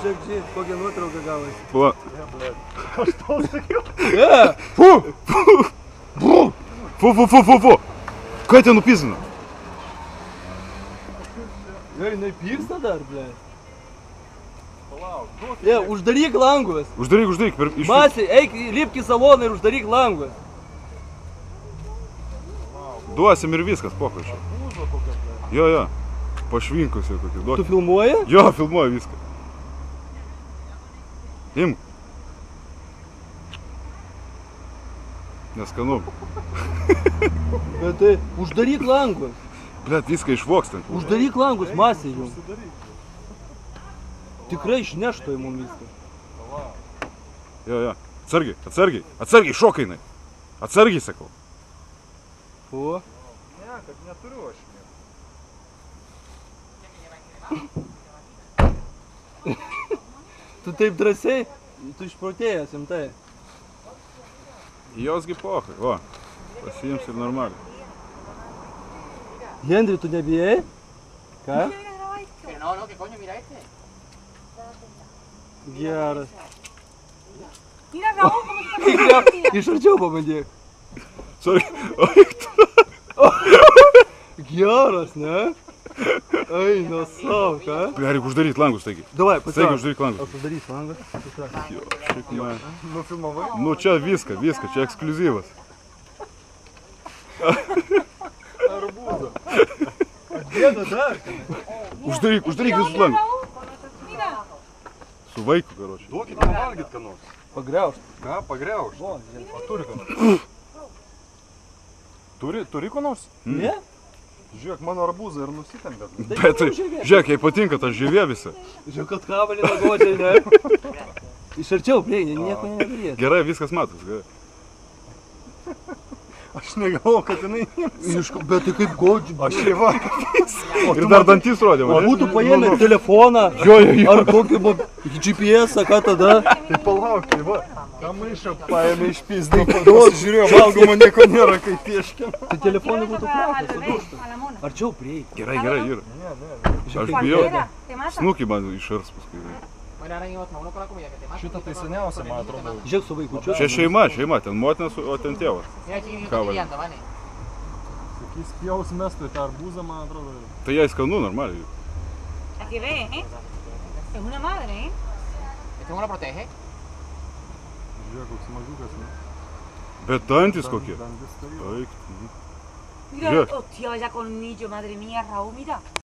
Čia, kokią nuotrauką gavai. Va. Aš tau sakiau. Fu. Ką ten nupizino? Jinai pyksta dar, ble. Palauk, duok. Uždaryk langus. Uždaryk. Masi, eik, lipk į saloną ir uždaryk langus. Duosim ir viskas, pokai. Būzo kokia, ble. Jo. Pašvinkusi kokį. Tu filmuoji? Jo, filmuoju viską. Imk. Neskanu. Bet tai, uždaryk langus. Blet, viską išvokstant. Uždaryk langus, Masi, jums. Tikrai išneštų į mum viską. Jo. Atsargiai, šokai jinai. Atsargiai, sakau. O? Ne, kad neturiu aš. Tu taip drąsiai, tu išprotėjęs, imtai. Josgi pokai, va. Pasiims ir normaliai. Henry, tu nebijai? Ką? No, ¿qué coño? Mira este. Geras. Mira Raúl, cómo está. Iš arčiau pabandyk. Sorry. Geras, ne? Eina savo, ką? Reikia uždaryti langus, taigi. Davai, Staigiai uždaryk langus. Aš uždarysiu langą. Jo, šiaip man. Nufilmavai? Nu čia viską, čia ekskliuzyvas. Arbūzo. Dėda dar. Uždaryk visus langus. Mira. Su vaiku, karočiui. Duokit man valgyt ką nors. Pagriaužt. Ką, pagriaužt? O turi ką nors? Turi ko nors? Ne? Žiūrėk, mano arbūzą ir nusitempė. Bet tai, žiūrėk, jai patinka ta živė visa. Žiūrėk, kad kabalį nagodžiai, ne? Iš arčiau prieini, nieko nedarėt. Gerai, viskas matos. Gerai. Aš negalvoju, kad jinai... Bet tai kaip godžiu. Aš šeima. Ir dar dantis rodė, O man. būtų paėmę telefoną, Jo. ar kokį GPS-ą, ką tada? Tai palauk, tai va. Ką maišą paėmė iš pizdo. Žiūrėjau, valgoma nieko nėra, kai pieškia. Tai telefonai būtų prakas. Arčiau prieik. Gerai, yra. Aš Šiek bijau. Te mata. Snukį man išars paskui. Bueno, ahora mismo uno con la comida que te mata. Šitą tai seniausia, man atrodo. Žiūrėk su vaikučiu. Čia šeima, ten motina, o ten tėvas. Mira, chiquillo, Cabrón. estoy pillando, ¿vale? Sakys, pjaus mestų į tą arbūzą, man atrodo. Tai jai skanu, normaliai. Aquí ve, ¿eh? Es una madre, ¿eh? ¿Este cómo la protege? Žiūrėk, koks mažiukas, ne? Bet dantis kokie. Dantis tai jau. Eik. Mira, Žiūrėk. hostia, vaya colmillo, madre mía, Raúl, mira.